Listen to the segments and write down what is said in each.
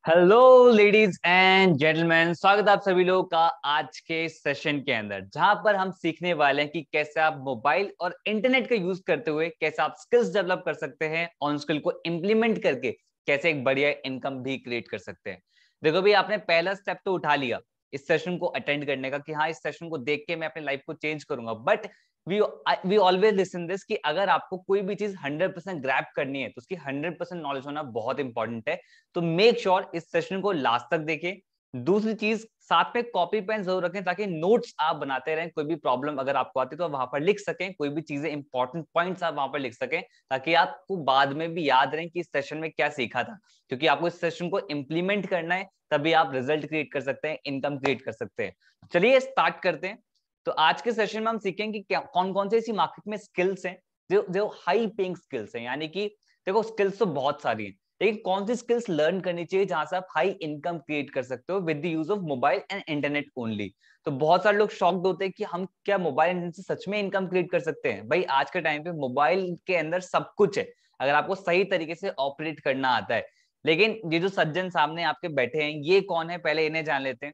Hello ladies and gentleman, स्वागत है आप सभी लोगों का आज के सेशन के अंदर, जहां पर हम सीखने वाले हैं कि कैसे आप मोबाइल और इंटरनेट का यूज करते हुए कैसे आप स्किल्स डेवलप कर सकते हैं, ऑन स्किल को इम्प्लीमेंट करके कैसे एक बढ़िया इनकम भी क्रिएट कर सकते हैं। देखो भाई, आपने पहला स्टेप तो उठा लिया इस सेशन को अटेंड करने का कि हाँ, इस सेशन को देख के मैं अपनी लाइफ को चेंज करूंगा। But we always listen this कि अगर आपको कोई भी चीज 100% ग्रैब करनी है तो उसकी 100% नॉलेज होना बहुत इंपॉर्टेंट है। तो मेक श्योर इस सेशन को लास्ट तक देखें। दूसरी चीज, साथ में कॉपी पेन जरूर रखें ताकि नोट्स आप बनाते रहें। कोई भी प्रॉब्लम अगर आपको आती है तो वहां पर लिख सकें, कोई भी चीजें इंपॉर्टेंट पॉइंट्स आप वहां पर लिख सकें ताकि आपको बाद में भी याद रहें कि इस सेशन में क्या सीखा था। क्योंकि आपको इस सेशन को इंप्लीमेंट करना है, तभी आप रिजल्ट क्रिएट कर सकते हैं, इनकम क्रिएट कर सकते हैं। चलिए स्टार्ट करते हैं। तो आज के सेशन में हम सीखेंगे कि कौन कौन से ऐसी मार्केट में स्किल्स हैं जो जो हाई पेइंग स्किल्स हैं। यानी कि देखो, स्किल्स तो बहुत सारी हैं, लेकिन कौन सी स्किल्स लर्न करनी चाहिए जहां से आप हाई इनकम क्रिएट कर सकते हो with the use of mobile and internet only. तो बहुत सारे लोग शॉक्ड होते हैं कि हम क्या मोबाइल इंटरनेट से सच में इनकम क्रिएट कर सकते हैं। भाई, आज के टाइम पे मोबाइल के अंदर सब कुछ है अगर आपको सही तरीके से ऑपरेट करना आता है। लेकिन ये जो सज्जन सामने आपके बैठे हैं, ये कौन है, पहले इन्हें जान लेते हैं।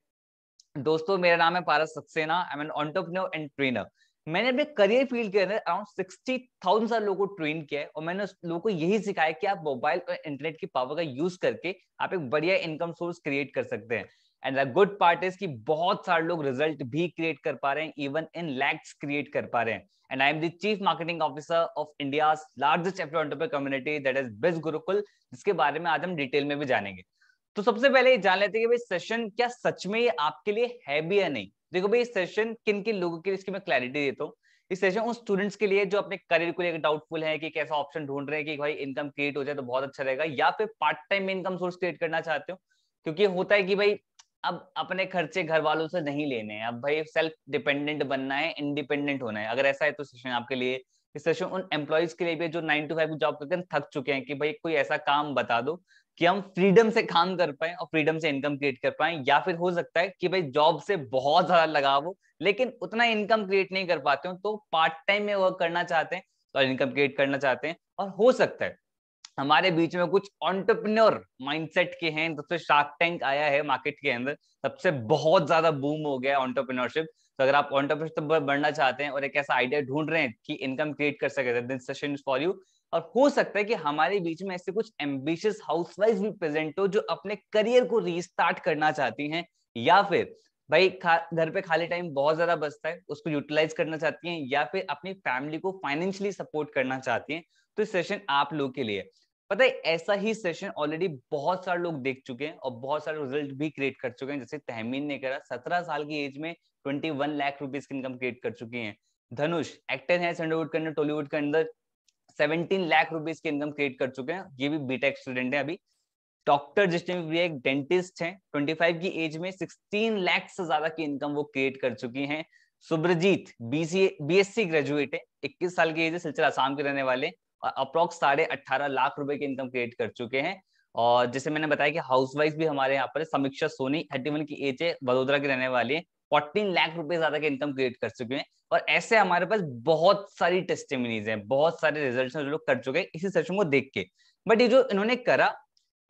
दोस्तों, मेरा नाम है Paras Saxena. I am an entrepreneur and trainer. मैंने अपने करियर फील्ड के अंदर अराउंड 60,000 सारे लोगों को ट्रेन किया है और मैंने उस लोगों को यही सिखाया कि आप मोबाइल और इंटरनेट की पावर का यूज करके आप एक बढ़िया इनकम सोर्स क्रिएट कर सकते हैं। And the good part is कि बहुत सारे लोग रिजल्ट भी क्रिएट कर पा रहे हैं, इवन इन लैक्स क्रिएट कर पा रहे हैं। And I am the chief marketing officer of India largest entrepreneur community, that is बिज गुरुकुल, जिसके बारे में आज हम डिटेल में भी जानेंगे। तो सबसे पहले ये जान लेते हैं कि भाई सेशन क्या सच में ये आपके लिए है भी या नहीं। देखो भाई, सेशन किन किन लोगों के लिए, इसकी मैं क्लैरिटी देता हूँ। इस सेशन उन स्टूडेंट्स के लिए जो अपने करियर को लेकर डाउटफुल है कि कैसा ऑप्शन ढूंढ रहे हैं कि भाई इनकम क्रिएट हो जाए तो बहुत अच्छा रहेगा, या फिर पार्ट टाइम में इनकम सोर्स क्रिएट करना चाहते हो। क्योंकि होता है कि भाई अब अपने खर्चे घर वालों से नहीं लेने हैं, अब भाई सेल्फ डिपेंडेंट बनना है, इंडिपेंडेंट होना है। अगर ऐसा है तो सेशन आपके लिए। इस सेशन उन एम्प्लॉयज के लिए भी जो 9 to 5 की जॉब करके थक चुके हैं कि भाई कोई ऐसा काम बता दो कि हम फ्रीडम से काम कर पाए और फ्रीडम से इनकम क्रिएट कर पाए। या फिर हो सकता है कि भाई जॉब से बहुत ज्यादा लगाव हो लेकिन उतना इनकम क्रिएट नहीं कर पाते हो, तो पार्ट टाइम में वर्क करना चाहते हैं और इनकम क्रिएट करना चाहते हैं। और हो सकता है हमारे बीच में कुछ एंटरप्रेन्योर माइंडसेट के हैं। तब से शार्क टैंक आया है मार्केट के अंदर, तब से बहुत ज्यादा बूम हो गया एंटरप्रेन्योरशिप। तो अगर आप एंटरप्रेन्योरशिप बढ़ना चाहते हैं और एक ऐसा आइडिया ढूंढ रहे हैं कि इनकम क्रिएट कर सके, this session is for you. और हो सकता है कि हमारे बीच में ऐसे कुछ एम्बिशियस हाउसवाइफ भी प्रेजेंट हो जो अपने करियर को रीस्टार्ट करना चाहती हैं, या फिर भाई घर पे खाली टाइम बहुत ज्यादा बचता है, उसको यूटिलाइज करना चाहती हैं, या फिर अपनी फैमिली को फाइनेंशियली सपोर्ट करना चाहती हैं। तो इस सेशन आप लोग के लिए। पता है, ऐसा ही सेशन ऑलरेडी बहुत सारे लोग देख चुके हैं और बहुत सारे रिजल्ट भी क्रिएट कर चुके हैं। जैसे तहमीन ने करा, 17 साल की एज में 21 लाख रुपीज की इनकम क्रिएट कर चुकी हैं। धनुष एक्टर है सैंडलवुड के अंदर, टॉलीवुड के अंदर, 17 लाख रुपीज की इनकम क्रिएट कर चुके हैं। ये भी बीटेक स्टूडेंट है अभी। डॉक्टर जिसने भी एक डेंटिस्ट हैं, 25 की एज में 16 लाख से ज्यादा की इनकम वो क्रिएट कर चुकी हैं। सुब्रजीत बीएससी ग्रेजुएट है, 21 साल की एज है, सिलचर आसाम के रहने वाले, और अप्रोक्स 18.5 लाख रुपए की इनकम क्रिएट कर चुके हैं। और जैसे मैंने बताया कि हाउसवाइफ भी हमारे यहाँ पर समीक्षा सोनी, 31 की एज है, वडोदरा की रहने वाली है, 14 लाख रुपए ज्यादा की इनकम क्रिएट कर चुके हैं। और ऐसे हमारे पास बहुत सारी टेस्टिमनीज हैं, बहुत सारे रिजल्ट्स हैं जो लोग कर चुके हैं इसी सेशन को देख के। बट ये जो इन्होंने करा,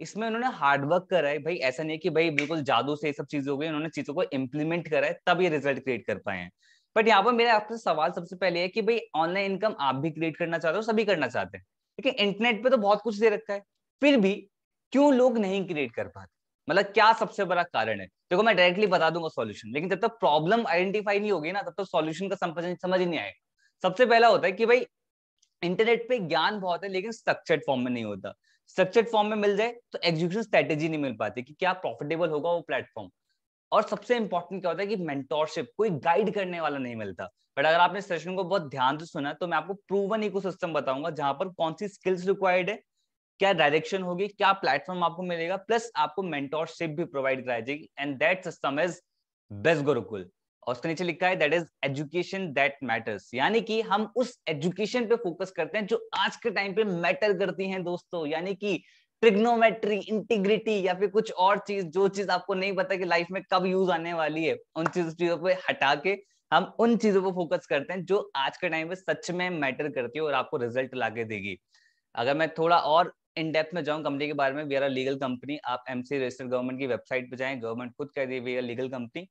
इसमें उन्होंने हार्डवर्क करा है भाई। ऐसा नहीं कि भाई बिल्कुल जादू से ये सब चीजें हो गई, उन्होंने चीजों को इंप्लीमेंट करा है तब ये रिजल्ट क्रिएट कर पाए हैं। बट यहाँ पर मेरा आपसे सवाल सबसे पहले है कि भाई ऑनलाइन इनकम आप भी क्रिएट करना चाहते हो, सभी करना चाहते हैं, लेकिन इंटरनेट पे तो बहुत कुछ दे रखा है, फिर भी क्यों लोग नहीं क्रिएट कर पाते? मतलब क्या सबसे बड़ा कारण है? देखो, मैं डायरेक्टली बता दूंगा सॉल्यूशन, लेकिन जब तक प्रॉब्लम आइडेंटिफाई नहीं होगी ना, तब तक सॉल्यूशन का समझ ही नहीं आएगा। सबसे पहला होता है कि भाई इंटरनेट पे ज्ञान बहुत है लेकिन स्ट्रक्चर्ड फॉर्म में नहीं होता। स्ट्रक्चर्ड फॉर्म में मिल जाए तो एग्जीक्यूशन स्ट्रेटेजी नहीं मिल पाती कि क्या प्रॉफिटेबल होगा वो प्लेटफॉर्म। और सबसे इंपॉर्टेंट क्या होता है कि मेंटोरशिप, कोई गाइड करने वाला नहीं मिलता। बट अगर आपने सेशन को बहुत ध्यान से सुना तो मैं आपको प्रूवन इकोसिस्टम बताऊंगा जहां पर कौन सी स्किल्स रिक्वायर्ड है, क्या डायरेक्शन होगी, क्या प्लेटफॉर्म आपको मिलेगा, प्लस आपको मेंटोरशिप भी प्रोवाइड कराई जाएगी। And that system is best Gurukul. और उसके नीचे लिखा है that is education that matters, यानी कि हम उस एजुकेशन पे फोकस करते हैं जो आज के टाइम पे मैटर करती हैं दोस्तों। यानी कि ट्रिग्नोमेट्री, इंटीग्रिटी, या फिर कुछ और चीज, जो चीज आपको नहीं पता कि लाइफ में कब यूज आने वाली है, उन चीजों पे हटा के हम उन चीजों पर फोकस करते हैं जो आज के टाइम पे सच में मैटर करती है और आपको रिजल्ट ला के देगी। अगर मैं थोड़ा और इन डेप्थ में जाऊं कंपनी के बारे में, we are a legal company. आप एमसी रजिस्टर्ड गवर्नमेंट की वेबसाइट पे जाएं, गवर्नमेंट खुद कह रही है वी आर लीगल कंपनी।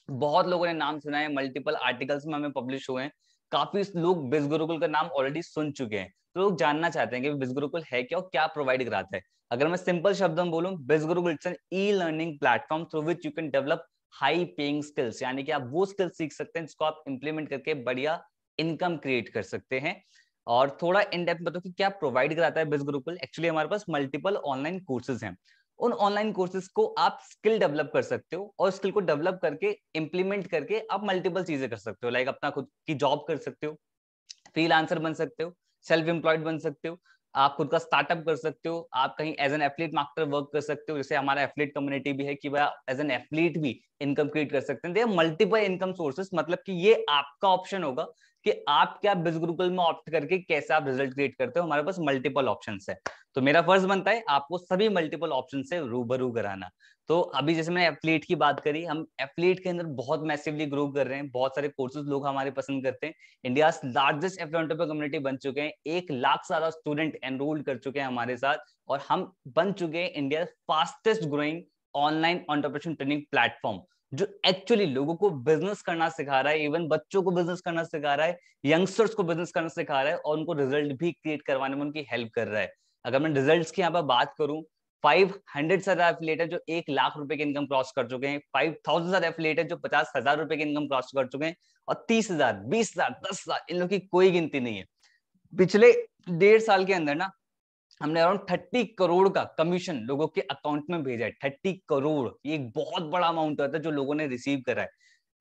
बहुत लोगों ने नाम सुना है, मल्टीपल आर्टिकल्स में हमें पब्लिश हुए हैं, काफी लोग बिज गुरुकुल का नाम ऑलरेडी सुन चुके हैं। तो लोग जानना चाहते हैं कि बिज गुरुकुल है क्या और क्या प्रोवाइड कराता है। अगर मैं सिंपल शब्दों में बोलूं, Biz Gurukul it's an e learning platform through which you can develop high paying skills, यानी कि आप वो स्किल्स सीख सकते हैं जिसको आप इंप्लीमेंट करके बढ़िया इनकम क्रिएट कर सकते हैं। और थोड़ा इन डेप्थ बताओ कि क्या प्रोवाइड कराता है बिज गुरुकुल। एक्चुअली हमारे पास मल्टीपल ऑनलाइन कोर्सेज हैं। उन ऑनलाइन कोर्सेज को आप स्किल डेवलप कर सकते हो और स्किल को डेवलप करके इंप्लीमेंट करके आप मल्टीपल चीजें कर सकते हो। लाइक अपना खुद की जॉब कर सकते हो, फ्रीलांसर बन सकते हो, सेल्फ एम्प्लॉयड बन सकते हो, आप खुद का स्टार्टअप कर सकते हो, आप कहीं as an affiliate marketer work कर सकते हो। जैसे हमारा एथलीट कम्युनिटी भी है कि भाई एज एन एथलीट भी इनकम क्रिएट कर सकते हैं। दे मल्टीपल इनकम सोर्सेस, मतलब कि ये आपका ऑप्शन होगा कि आप क्या बिज गुरुकुल में ऑप्ट करके कैसे आप रिजल्ट क्रिएट करते हो। हमारे पास मल्टीपल ऑप्शंस है, तो मेरा फर्ज बनता है आपको सभी मल्टीपल ऑप्शन से रूबरू कराना। तो अभी जैसे मैंने एथलीट की बात करी, हम एथलीट के अंदर बहुत मैसिवली ग्रो कर रहे हैं, बहुत सारे कोर्सेज लोग हमारे पसंद करते हैं। इंडिया लार्जेस्ट एफएम कम्युनिटी बन चुके हैं, 1 लाख से ज्यादा स्टूडेंट एनरोल्ड कर चुके हैं हमारे साथ, और हम बन चुके हैं India fastest growing online entrepreneurship training platform, जो एक्चुअली लोगों को बिजनेस करना सिखा रहा है, इवन बच्चों को बिजनेस करना सिखा रहा है, यंगस्टर्स को बिजनेस करना सिखा रहा है, और उनको रिजल्ट भी क्रिएट करवाने में उनकी हेल्प कर रहा है। अगर मैं रिजल्ट्स की यहाँ पर बात करूं, 500 से ज्यादा एफिलिएट है जो 1 लाख रुपए की इनकम क्रॉस कर चुके हैं, 5000 से ज्यादा एफिलिएट है जो 50,000 रुपए की इनकम क्रॉस कर चुके हैं, और 30,000, 20,000, 10,000, इन लोगों की कोई गिनती नहीं है। पिछले 1.5 साल के अंदर ना हमने अराउंड 30 करोड़ का कमीशन लोगों के अकाउंट में भेजा है। 30 करोड़, ये एक बहुत बड़ा अमाउंट होता है जो लोगों ने रिसीव करा है।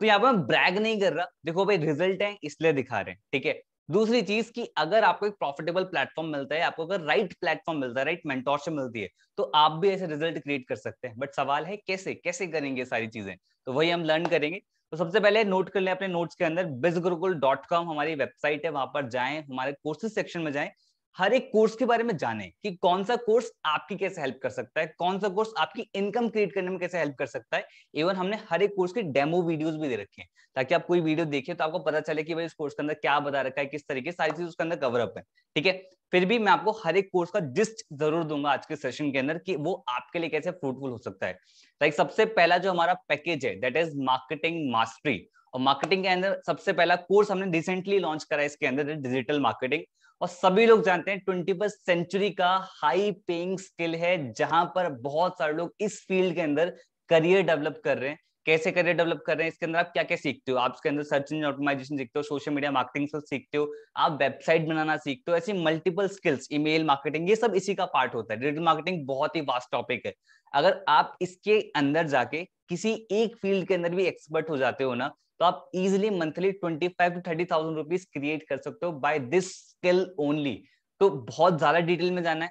तो यहाँ पर मैं ब्रैग नहीं कर रहा, देखो भाई रिजल्ट है इसलिए दिखा रहे हैं, ठीक है। दूसरी चीज कि अगर आपको एक प्रॉफिटेबल प्लेटफॉर्म मिलता है, आपको अगर राइट प्लेटफॉर्म मिलता है, राइट मेंटोरशिप मिलती है, तो आप भी ऐसे रिजल्ट क्रिएट कर सकते हैं। बट सवाल है कैसे कैसे करेंगे सारी चीजें, तो वही हम लर्न करेंगे। तो सबसे पहले नोट कर लें अपने नोट्स के अंदर, bizgurukul.com हमारी वेबसाइट है, वहां पर जाएं, हमारे कोर्सेज सेक्शन में जाएं, हर एक कोर्स के बारे में जानें कि कौन सा कोर्स आपकी कैसे हेल्प कर सकता है, कौन सा कोर्स आपकी इनकम क्रिएट करने में कैसे हेल्प कर सकता है। इवन हमने हर एक कोर्स की डेमो वीडियोस भी दे रखे हैं, ताकि आप कोई वीडियो देखिए तो आपको पता चले कि भाई इस कोर्स के अंदर क्या बता रखा है, किस तरीके सारी चीज उसके अंदर कवर अप है, ठीक है। फिर भी मैं आपको हर एक कोर्स का जिस्ट जरूर दूंगा आज के सेशन के अंदर कि वो आपके लिए कैसे फ्रूटफुल हो सकता है। लाइक सबसे पहला जो हमारा पैकेज है दैट इज मार्केटिंग मास्टरी, और मार्केटिंग के अंदर सबसे पहला कोर्स हमने रिसेंटली लॉन्च करा है, इसके अंदर डिजिटल मार्केटिंग। और सभी लोग जानते हैं 21वीं सेंचुरी का हाई पेइंग स्किल है, जहां पर बहुत सारे लोग इस फील्ड के अंदर करियर डेवलप कर रहे हैं। कैसे करियर डेवलप कर रहे हैं, इसके अंदर आप क्या क्या सीखते हो, आप इसके अंदर सर्च इंजन ऑप्टिमाइजेशन सीखते हो, सोशल मीडिया मार्केटिंग सीखते हो, आप वेबसाइट बनाना सीखते हो, ऐसी मल्टीपल स्किल्स, ईमेल मार्केटिंग, ये सब इसी का पार्ट होता है। डिजिटल मार्केटिंग बहुत ही वास्ट टॉपिक है। अगर आप इसके अंदर जाके किसी एक फील्ड के अंदर भी एक्सपर्ट हो जाते हो ना, तो आप easily monthly 25 to 30,000 rupees create कर सकते हो बाय दिस स्किल ओनली। तो बहुत ज्यादा डिटेल में जाना है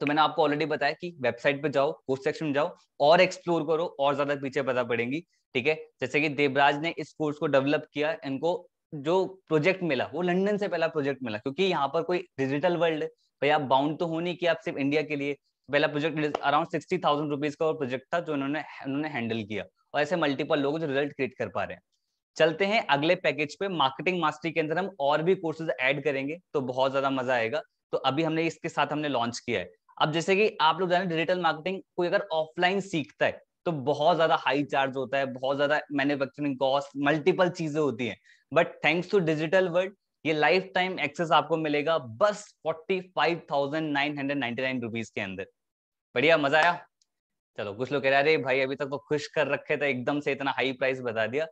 तो मैंने आपको ऑलरेडी बताया कि वेबसाइट पे जाओ, कोर्स सेक्शन में जाओ और एक्सप्लोर करो, और ज्यादा पीछे पता पड़ेंगी, ठीक है। जैसे कि देवराज ने इस कोर्स को डेवलप किया, इनको जो प्रोजेक्ट मिला वो लंदन से पहला प्रोजेक्ट मिला, क्योंकि यहाँ पर कोई डिजिटल वर्ल्ड है भाई, आप बाउंड तो हो नहीं कि आप सिर्फ इंडिया के लिए। पहला प्रोजेक्ट अराउंड 60,000 रुपीज का प्रोजेक्ट था जो उन्होंने हैंडल किया, और ऐसे मल्टीपल लोग जो रिजल्ट क्रिएट कर पा रहे हैं। चलते हैं अगले पैकेज पे, मार्केटिंग मास्टरी के अंदर हम और भी कोर्सेज ऐड करेंगे तो बहुत ज्यादा मजा आएगा। तो अभी हमने इसके साथ हमने लॉन्च किया है। अब जैसे कि आप लोग जाने डिजिटल मार्केटिंग कोई अगर ऑफलाइन सीखता है तो बहुत ज्यादा हाई चार्ज होता है, बहुत ज्यादा मैन्युफैक्चरिंग कॉस्ट, मल्टीपल चीजें होती हैं। But thanks to digital world ये लाइफ टाइम एक्सेस आपको मिलेगा बस 45,999 रुपीज के अंदर। बढ़िया, मजा आया। चलो, कुछ लोग कह रहे हैं अरे भाई अभी तक तो खुश कर रखे थे, एकदम से इतना हाई प्राइस बता दिया।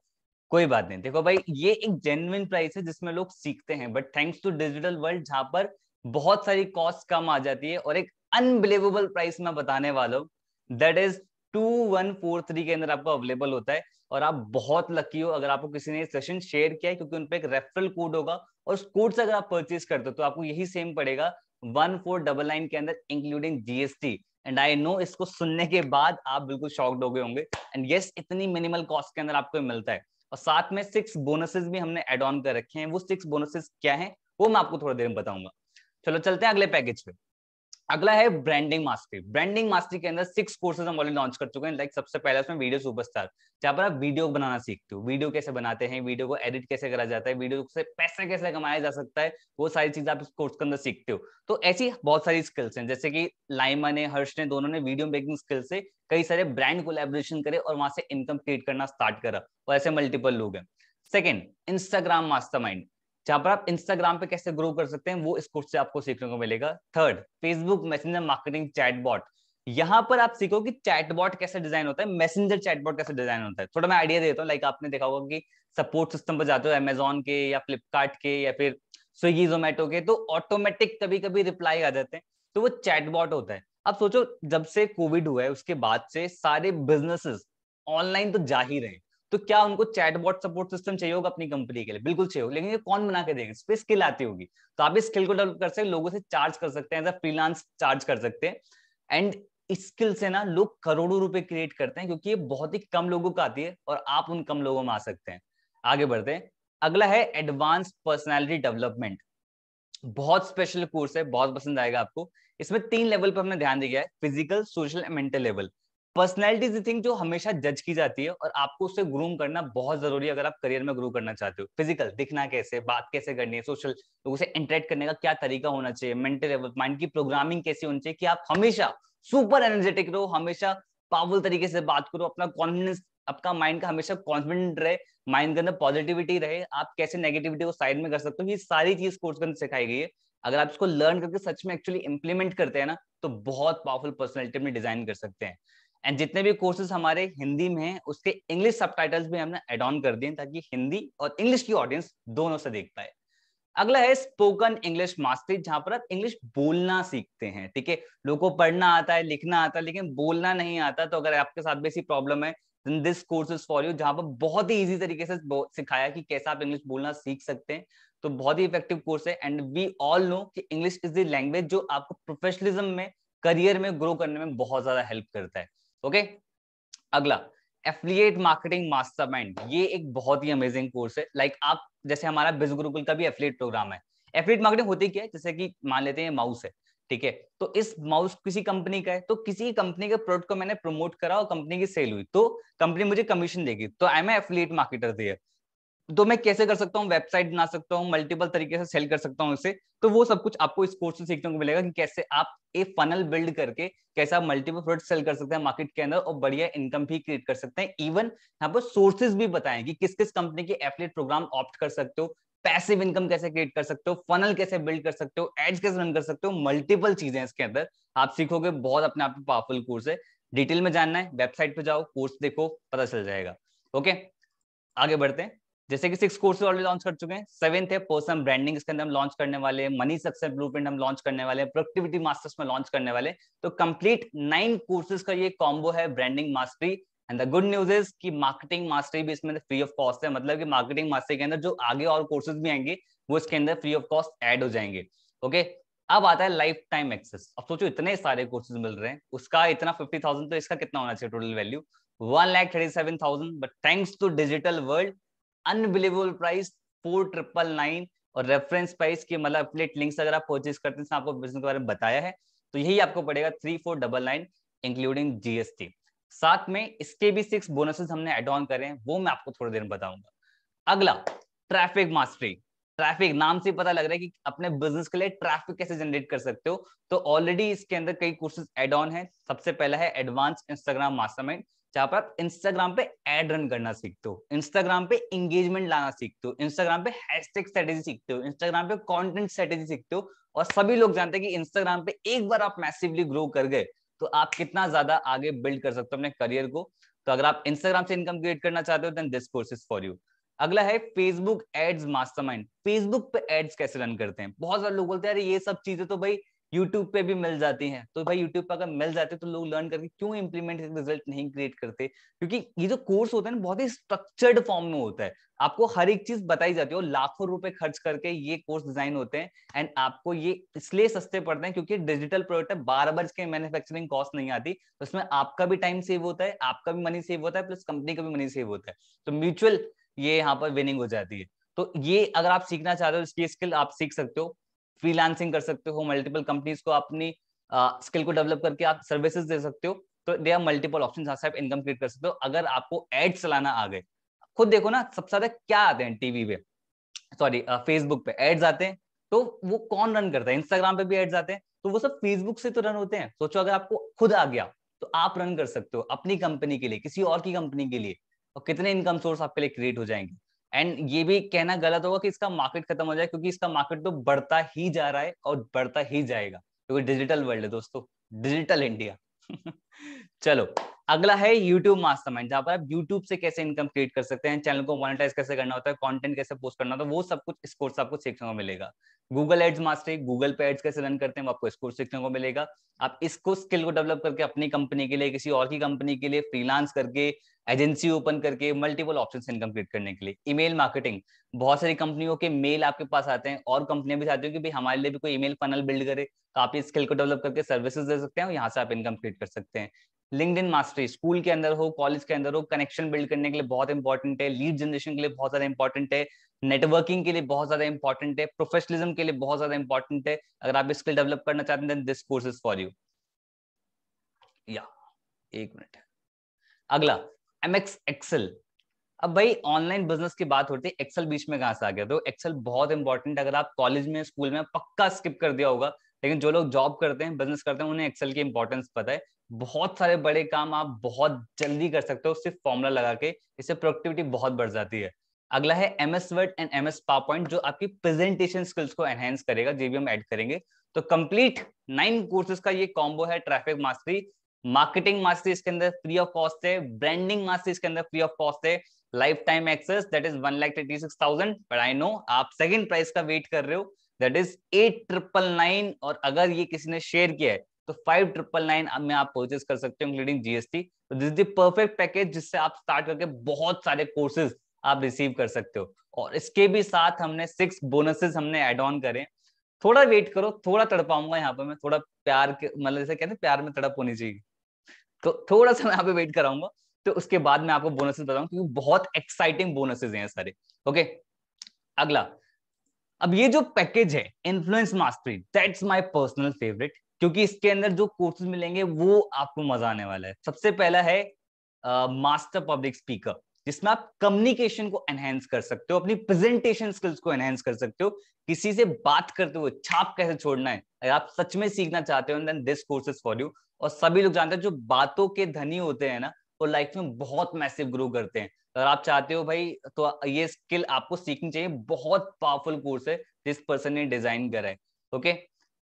कोई बात नहीं, देखो भाई ये एक जेन्युइन प्राइस है जिसमें लोग सीखते हैं, but thanks to digital world जहां पर बहुत सारी कॉस्ट कम आ जाती है, और एक अनबिलीवेबल प्राइस में बताने वाला हूं, दैट इज 2143 के अंदर आपको अवेलेबल होता है। और आप बहुत लकी हो अगर आपको किसी ने सेशन शेयर किया है, क्योंकि उन पे एक रेफरल कोड होगा, और उस कोड से अगर आप परचेज करते हो तो आपको यही सेम पड़ेगा 1499 के अंदर including GST. And I know इसको सुनने के बाद आप बिल्कुल शॉक्ड हो गए होंगे, एंड यस इतनी मिनिमल कॉस्ट के अंदर आपको मिलता है। और साथ में 6 बोनसेस भी हमने एड ऑन कर रखे हैं। वो 6 बोनसेस क्या हैं वो मैं आपको थोड़ी देर में बताऊंगा। चलो चलते हैं अगले पैकेज पे। अगला है ब्रांडिंग मास्टरी। ब्रांडिंग मास्टरी के अंदर 6 कोर्सेज हम ऑलरेडी लॉन्च कर चुके हैं। लाइक सबसे पहला उसमें वीडियो सुपरस्टार, जहां पर आप वीडियो बनाना सीखते हो, वीडियो कैसे बनाते हैं, वीडियो को एडिट कैसे करा जाता है, वीडियो से पैसे कैसे कमाया जा सकता है, वो सारी चीजें आप इस कोर्स के अंदर सीखते हो। तो ऐसी बहुत सारी स्किल्स हैं, जैसे कि लाइमा ने, हर्ष ने, दोनों ने वीडियो मेकिंग स्किल से कई सारे ब्रांड कोलैबोरेशन करे और वहां से इनकम क्रिएट करना स्टार्ट करा, और ऐसे मल्टीपल लोग हैं। सेकेंड, इंस्टाग्राम मास्टरमाइंड, जहां पर आप इंस्टाग्राम पे कैसे ग्रो कर सकते हैं वो इस कोर्स से आपको सीखने को मिलेगा। Third, Facebook messenger marketing chatbot, यहां पर आप सीखो कि चैटबॉट कैसे डिजाइन होता है, मैसेंजर चैटबॉट कैसे डिजाइन होता है। थोड़ा मैं आइडिया देता हूँ। लाइक आपने देखा होगा कि सपोर्ट सिस्टम पर जाते हो अमेजोन के या फ्लिपकार्ट के या फिर स्विगी जोमेटो के, तो ऑटोमेटिक कभी कभी रिप्लाई आ जाते हैं, तो वो चैटबॉट होता है। अब सोचो, जब से कोविड हुआ है उसके बाद से सारे बिजनेसेस ऑनलाइन तो जा ही रहे, तो क्या उनको चैटबॉट सपोर्ट सिस्टम चाहिए होगा अपनी कंपनी के लिए? बिल्कुल चाहिए होगा, लेकिन ये कौन बना के देगा? इस पे स्किल आती होगी, तो आप इस स्किल को डेवलप कर सकते हैं, लोगों से चार्ज कर सकते हैं, एज अ फ्रीलांस चार्ज कर सकते हैं। एंड इस स्किल से ना लोग करोड़ों रुपए क्रिएट करते हैं, क्योंकि ये बहुत ही कम लोगों को आती है और आप उन कम लोगों में आ सकते हैं। आगे बढ़ते हैं। अगला है एडवांस पर्सनैलिटी डेवलपमेंट। बहुत स्पेशल कोर्स है, बहुत पसंद आएगा आपको। इसमें 3 लेवल पर हमने ध्यान दिया है, physical, social and mental level. Personality is the thing जो हमेशा जज की जाती है और आपको उससे ग्रूम करना बहुत जरूरी है अगर आप करियर में ग्रो करना चाहते हो। फिजिकल, दिखना कैसे, बात कैसे करनी है, सोशल, लोगों से इंटरेक्ट करने का क्या तरीका होना चाहिए, मेंटल लेवल, माइंड की प्रोग्रामिंग कैसी होनी चाहिए कि आप हमेशा सुपर एनर्जेटिक रहो, हमेशा पावरफुल तरीके से बात करो, अपना कॉन्फिडेंस, आपका माइंड का हमेशा कॉन्फिडेंट रहे, माइंड के अंदर पॉजिटिविटी रहे, आप कैसे नेगेटिविटी को साइड में कर सकते हो, ये सारी चीज कोर्स के अंदर सिखाई गई है। अगर आप इसको लर्न करके सच में एक्चुअली इंप्लीमेंट करते हैं ना, तो बहुत पावरफुल पर्सनैलिटी में डिजाइन कर सकते हैं। एंड जितने भी कोर्सेज हमारे हिंदी में हैं उसके इंग्लिश सबटाइटल्स भी हमने ऐड ऑन कर दिए ताकि हिंदी और इंग्लिश की ऑडियंस दोनों से देख पाए। अगला है स्पोकन इंग्लिश मास्टरी, जहां पर आप इंग्लिश बोलना सीखते हैं। ठीक है, लोगों को पढ़ना आता है, लिखना आता है, लेकिन बोलना नहीं आता। तो अगर आपके साथ भी ऐसी प्रॉब्लम है, this course is for you, जहां पर बहुत ही इजी तरीके से सिखाया कि कैसे आप इंग्लिश बोलना सीख सकते हैं। तो बहुत ही इफेक्टिव कोर्स है। एंड वी ऑल नो कि इंग्लिश इज द लैंग्वेज जो आपको प्रोफेशनलिज्म में, करियर में ग्रो करने में बहुत ज्यादा हेल्प करता है। ओके, अगला एफिलिएट मार्केटिंग मास्टरमाइंड, ये एक बहुत ही अमेजिंग कोर्स है। लाइक आप, जैसे हमारा बिज गुरुकुल का भी एफिलिएट प्रोग्राम है। एफिलिएट मार्केटिंग होती क्या है, जैसे कि मान लेते हैं माउस है, ठीक है, तो इस माउस किसी कंपनी का है, तो किसी कंपनी के प्रोडक्ट को मैंने प्रमोट करा और कंपनी की सेल हुई, तो कंपनी मुझे कमीशन देगी, तो I am affiliate marketer there. तो मैं कैसे कर सकता हूँ, वेबसाइट बना सकता हूँ, मल्टीपल तरीके से सेल कर सकता हूँ इसे। तो वो सब कुछ आपको इस कोर्स से सीखने को मिलेगा कि कैसे आप एक फनल बिल्ड करके कैसे आप मल्टीपल प्रोडक्ट सेल कर सकते हैं मार्केट के अंदर और बढ़िया इनकम भी क्रिएट कर सकते हैं। इवन यहाँ पर सोर्सेज भी बताएं कि किस किस कंपनी के एफिलिएट प्रोग्राम ऑप्ट कर सकते हो, पैसिव इनकम कैसे क्रिएट कर सकते हो, फनल कैसे बिल्ड कर सकते हो, एड्स कैसे रन कर सकते हो, मल्टीपल चीजें इसके अंदर आप सीखोगे। बहुत अपने आप में पावरफुल कोर्स है। डिटेल में जानना है, वेबसाइट पे जाओ, कोर्स देखो, पता चल जाएगा। ओके, आगे बढ़ते हैं। जैसे कि 6 कोर्सेज ऑलरेडी लॉन्च कर चुके हैं। 7th है पर्सनल ब्रांडिंग, इसके अंदर हम लॉन्च करने वाले हैं। मनी सक्सेस ब्लूप्रिंट हम लॉन्च करने वाले हैं। प्रोडक्टिविटी मास्टर्स में लॉन्च करने वाले। तो कंप्लीट 9 कोर्सेज का ये कॉम्बो है branding mastery. And the good news is कि मार्केटिंग मास्टरी भी इसमें फ्री ऑफ कॉस्ट है, मतलब कि मार्केटिंग मास्टरी के अंदर जो आगे और कोर्सेज भी आएंगे वो इसके अंदर फ्री ऑफ कॉस्ट ऐड हो जाएंगे। ओके, अब आता है लाइफ टाइम एक्सेस। अब सोचो, इतने सारे कोर्सेज मिल रहे हैं, उसका इतना 50,000, तो इसका कितना होना चाहिए total value? 1,37,000। But thanks to digital world, unbelievable price 4,999। और रेफरेंस प्राइस की मतलब एफिलिएट लिंक्स अगर आप परचेज करते हैं, आपको बिजनेस के बारे में बताया है, तो यही आपको पड़ेगा 3,499 इंक्लूडिंग जीएसटी। साथ में इसके भी 6 बोनसेस हमने एड ऑन करे हैं, वो मैं आपको थोड़ी देर में बताऊंगा। अगला, ट्रैफिक मास्टरी। ट्रैफिक, नाम से पता लग रहा है कि अपने बिजनेस के लिए ट्रैफिक कैसे जनरेट कर सकते हो। तो ऑलरेडी इसके अंदर कई कोर्सेज एड ऑन है। सबसे पहला है एडवांस इंस्टाग्राम मास्टरमाइंड, जहां पर आप इंस्टाग्राम पे एड रन करना सीखते हो, इंस्टाग्राम पे इंगेजमेंट लाना सीखते हो, इंस्टाग्राम पे हैशटैग स्ट्रेटेजी सीखते हो, इंस्टाग्राम पे कंटेंट स्ट्रेटेजी सीखते हो। और सभी लोग जानते हैं कि इंस्टाग्राम पे एक बार आप मैसिवली ग्रो कर गए तो आप कितना ज्यादा आगे बिल्ड कर सकते हो अपने करियर को। तो अगर आप इंस्टाग्राम से इनकम क्रिएट करना चाहते हो, then this course is for you. अगला है फेसबुक एड्स मास्टरमाइंड। फेसबुक पे एड्स कैसे रन करते हैं? बहुत सारे लोग बोलते हैं अरे ये सब चीजें तो भाई यूट्यूब पे भी मिल जाती हैं। तो भाई यूट्यूब पे अगर मिल जाते तो लोग लर्न करके क्यों इंप्लीमेंट रिजल्ट नहीं क्रिएट करते? क्योंकि ये जो कोर्स होता है ना, बहुत ही स्ट्रक्चर्ड फॉर्म में होता है। आपको हर एक चीज बताई जाती है और लाखों रुपए खर्च करके ये कोर्स डिजाइन होते हैं। एंड आपको ये इसलिए सस्ते पड़ते हैं क्योंकि डिजिटल प्रोडक्ट है, बार बार इसके मैन्युफैक्चरिंग कॉस्ट नहीं आती, तो इसमें आपका भी टाइम सेव होता है, आपका भी मनी सेव होता है, प्लस कंपनी का भी मनी सेव होता है। तो म्यूचुअल ये यहाँ पर विनिंग हो जाती है। तो ये अगर आप सीखना चाहते हो, इसकी स्किल आप सीख सकते हो, फ्रीलांसिंग कर सकते हो, मल्टीपल कंपनीज को अपनी स्किल को डेवलप करके आप सर्विसेज दे सकते हो। तो दे आर मल्टीपल ऑप्शन जहां से आप इनकम क्रिएट कर सकते हो। अगर आपको एड चलाना आ गए, खुद देखो ना सबसे ज्यादा क्या आते हैं टीवी पे, सॉरी फेसबुक पे एड्स आते हैं, तो वो कौन रन करता है? इंस्टाग्राम पे भी एड्स आते हैं, तो वो सब फेसबुक से तो रन होते हैं। सोचो अगर आपको खुद आ गया तो आप रन कर सकते हो अपनी कंपनी के लिए, किसी और की कंपनी के लिए, और कितने इनकम सोर्स आपके लिए क्रिएट हो जाएंगे। एंड ये भी कहना गलत होगा कि इसका मार्केट खत्म हो जाए, क्योंकि इसका मार्केट तो बढ़ता ही जा रहा है और बढ़ता ही जाएगा, क्योंकि डिजिटल वर्ल्ड है दोस्तों, डिजिटल इंडिया। चलो, अगला है यूट्यूब मास्टरमाइंड, जहां पर आप यूट्यूब से कैसे इनकम क्रिएट कर सकते हैं, चैनल को मोनेटाइज कैसे करना होता है, कंटेंट कैसे पोस्ट करना होता है, वो सब कुछ इस कोर्स आपको सीखने को मिलेगा। गूगल एड्स मास्टरी, गूगल पे एड्स कैसे रन करते हैं, वो आपको इस कोर्स सीखने को मिलेगा। आप इसको स्किल को डेवलप करके अपनी कंपनी के लिए, किसी और की कंपनी के लिए फ्रीलांस करके, एजेंसी ओपन करके मल्टीपल ऑप्शन इनकम क्रिएट करने के लिए। ईमेल मार्केटिंग, बहुत सारी कंपनियों के मेल आपके पास आते हैं और कंपनियां भी चाहती हैं कि भाई हमारे लिए भी कोई ईमेल फनल बिल्ड करे, तो आप इस स्किल को डेवलप करके सर्विसेज दे सकते हैं और यहाँ से आप इनकम क्रिएट कर सकते हैं। लिंक्डइन मास्टरी, स्कूल के अंदर हो, कॉलेज के अंदर हो, कनेक्शन बिल्ड करने के लिए बहुत इंपॉर्टेंट है, लीड जनरेशन के लिए बहुत ज्यादा इंपॉर्टेंट है, नेटवर्किंग के लिए बहुत ज्यादा इंपॉर्टेंट है, प्रोफेशनलिज्म के लिए बहुत ज्यादा इंपॉर्टेंट है। अगर आप स्किल डेवलप करना चाहते हैं then this course is for you. या एक मिनट, अगला एमएक्स एक्सेल। अब भाई ऑनलाइन बिजनेस की बात होती है, एक्सेल बीच में कहां से आ गया? तो एक्सेल बहुत इंपॉर्टेंट, अगर आप कॉलेज में स्कूल में पक्का स्किप कर दिया होगा, लेकिन जो लोग जॉब करते हैं, बिजनेस करते हैं, उन्हें एक्सेल की इंपॉर्टेंस पता है। बहुत सारे बड़े काम आप बहुत जल्दी कर सकते हो सिर्फ फॉर्मूला लगा के, इससे प्रोडक्टिविटी बहुत बढ़ जाती है। अगला है MS word and MS power point, जो आपकी प्रेजेंटेशन स्किल्स को एनहेंस करेगा, जे भी हम ऐड करेंगे। तो कंप्लीट 9 कोर्सेज का ये कॉम्बो है। ट्रैफिक मास्टरी, मार्केटिंग मास्टरी इसके अंदर फ्री ऑफ कॉस्ट है, ब्रांडिंग मास्टरी इसके अंदर फ्री ऑफ कॉस्ट है, life time access that is 1,36,000, but I know आप सेकंड प्राइस का वेट कर रहे हो, दैट इज 8,999, और अगर ये किसी ने शेयर किया है तो 5,999 में आप परचेज कर सकते हो इंक्लूडिंग जीएसटी। तो this is the perfect package जिससे आप स्टार्ट करके बहुत सारे कोर्सेज आप रिसीव कर सकते हो। और इसके भी साथ हमने 6 बोनसेस हमने एड ऑन करे। थोड़ा वेट करो, थोड़ा तड़पाऊंगा यहाँ पे मैं, थोड़ा प्यार के मतलब जैसे कहते हैं प्यार में तड़प होनी चाहिए, तो थोड़ा सा मैं यहाँ पे वेट कराऊंगा, तो उसके बाद मैं आपको बोनसेस बताऊंगा, क्योंकि बहुत एक्साइटिंग बोनसेस हैं सारे। ओके, अगला, अब ये जो पैकेज है influence mastery, that's my personal favourite, क्योंकि इसके अंदर जो कोर्सेज मिलेंगे वो आपको मजा आने वाला है। सबसे पहला है मास्टर पब्लिक स्पीकर, जिसमें आप कम्युनिकेशन को एनहेंस कर सकते हो, अपनी प्रेजेंटेशन स्किल्स को एनहेंस कर सकते हो, किसी से बात करते हुए छाप कैसे छोड़ना है, अगर आप सच में सीखना चाहते हो then this course is for you. और सभी लोग जानते हैं जो बातों के धनी होते हैं ना, वो लाइफ में बहुत मैसिव ग्रो करते हैं। अगर आप चाहते हो भाई तो ये स्किल आपको सीखनी चाहिए, बहुत पावरफुल कोर्स है जिस पर्सन ने डिजाइन करा है। ओके,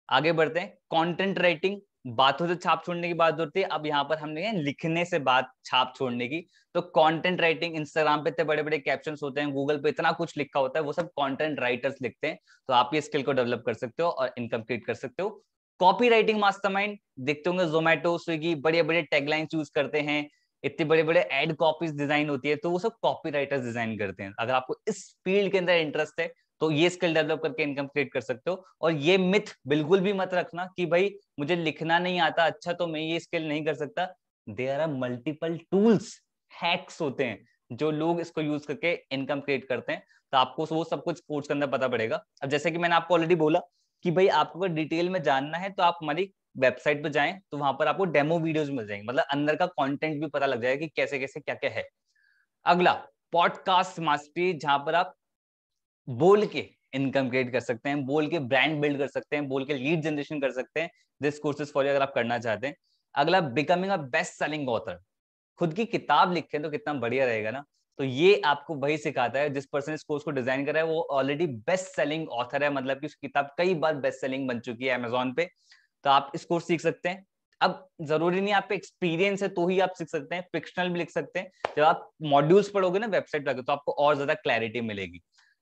आगे बढ़ते हैं। कंटेंट राइटिंग, बातों से छाप छोड़ने की बात होती है, अब यहाँ पर हमने लिखने से बात छाप छोड़ने की। तो कंटेंट राइटिंग, इंस्टाग्राम पे इतने बड़े बड़े कैप्शंस होते हैं, गूगल पे इतना कुछ लिखा होता है, वो सब कंटेंट राइटर्स लिखते हैं। तो आप ये स्किल को डेवलप कर सकते हो और इनकम क्रिएट कर सकते हो। कॉपी राइटिंग मास्टरमाइंड, देखते होंगे जोमेटो स्विगी बड़े बड़े टैगलाइंस यूज करते हैं, इतने बड़े बड़े एड कॉपीज डिजाइन होती है, तो वो सब कॉपी राइटर्स डिजाइन करते हैं। अगर आपको इस फील्ड के अंदर इंटरेस्ट है तो ये स्किल डेवलप करके इनकम क्रिएट कर सकते हो। और ये मिथ बिल्कुल भी मत रखना कि भाई मुझे लिखना नहीं आता, अच्छा तो मैं ये स्किल नहीं कर सकता। There are multiple tools, hacks होते हैं जो लोग इसको यूज करके इनकम क्रिएट करते हैं। तो आपको वो सब कुछ कोर्स के अंदर पता पड़ेगा। अब जैसे कि मैंने आपको ऑलरेडी बोला कि भाई आपको अगर डिटेल में जानना है तो आप हमारी वेबसाइट पर जाएं, तो वहां पर आपको डेमो वीडियोस मिल जाएंगे, मतलब अंदर का कंटेंट भी पता लग जाएगा कि कैसे कैसे क्या क्या है। अगला, पॉडकास्ट मास्टरी, जहां पर आप बोल के इनकम क्रिएट कर सकते हैं, बोल के ब्रांड बिल्ड कर सकते हैं, बोल के लीड जनरेशन कर सकते हैं। दिस कोर्सेज फॉर यू अगर आप करना चाहते हैं। अगला, becoming a best selling author, खुद की किताब लिखें तो कितना बढ़िया रहेगा ना। तो ये आपको वही सिखाता है, जिस पर्सन इस कोर्स को डिजाइन कर रहा है वो ऑलरेडी बेस्ट सेलिंग ऑथर है, मतलब कि उसकी किताब कई बार बेस्ट सेलिंग बन चुकी है अमेजोन पे। तो आप इस कोर्स सीख सकते हैं। अब जरूरी नहीं आप पे एक्सपीरियंस है तो ही आप सीख सकते हैं, फिक्शनल भी लिख सकते हैं। जब आप मॉड्यूल्स पढ़ोगे ना वेबसाइट पर तो आपको और ज्यादा क्लैरिटी मिलेगी।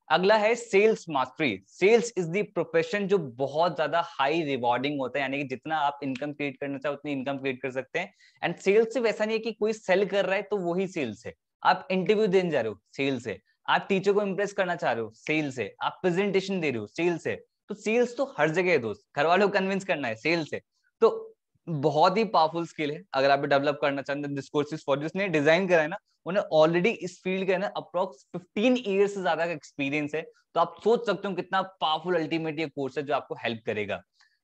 अगला है sales mastery. Sales is the profession जो बहुत ज्यादा हाई रिवॉर्डिंग होता है, यानी कि जितना आप इनकम क्रिएट करना चाहो उतनी इनकम क्रिएट कर सकते हैं। एंड सेल्स सिर्फ ऐसा नहीं है कि कोई सेल कर रहा है तो वही सेल्स है, आप इंटरव्यू देने जा रहे हो सेल्स है, आप टीचर को इंप्रेस करना चाह रहे हो सेल्स है, आप प्रेजेंटेशन दे रहे हो सेल्स है। तो सेल्स तो हर जगह है दोस्त, घर वालों को कन्विंस करना है सेल्स है। तो बहुत ही पावरफुल स्किल है, अगर आप डेवलप करना चाहते हैं। दिस कोर्स इज फॉर जिसने डिजाइन करा है ना, उन्हें ऑलरेडी इस फील्ड के अंदर अप्रोक्स 15 ईयर्स से ज्यादा का एक्सपीरियंस है। तो आप सोच सकते हो कितना पावरफुल अल्टीमेट ये कोर्स है जो आपको हेल्प करेगा।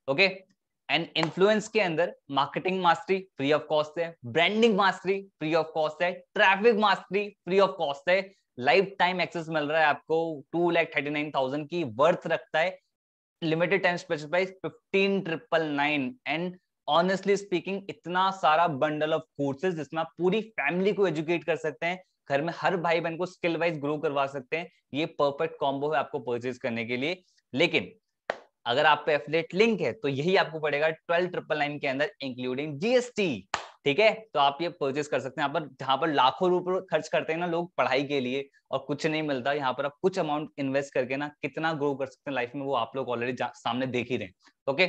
ओके, एंड इन्फ्लुएंस के अंदर marketing mastery free of cost है, branding mastery free of cost है, traffic mastery free of cost है, लाइफ टाइम एक्सेस मिल रहा है आपको 2,39,000 की वर्थ रखता है, limited time specified 15,999 and honestly speaking इतना सारा बंडल ऑफ कोर्सेज जिसमें आप पूरी फैमिली को एजुकेट कर सकते हैं, घर में हर भाई बहन को स्किल वाइज ग्रो करवा सकते हैं। ये परफेक्ट कॉम्बो है आपको परचेज करने के लिए। लेकिन अगर आप पे एफिलिएट लिंक है तो यही आपको पड़ेगा 12,999 के अंदर इंक्लूडिंग जीएसटी। ठीक है, तो आप ये परचेज कर सकते हैं। यहाँ पर जहां पर लाखों रुपए खर्च करते हैं ना लोग पढ़ाई के लिए और कुछ नहीं मिलता, यहाँ पर आप कुछ अमाउंट इन्वेस्ट करके ना कितना ग्रो कर सकते हैं लाइफ में, वो आप लोग ऑलरेडी सामने देख ही रहे हैं। ओके,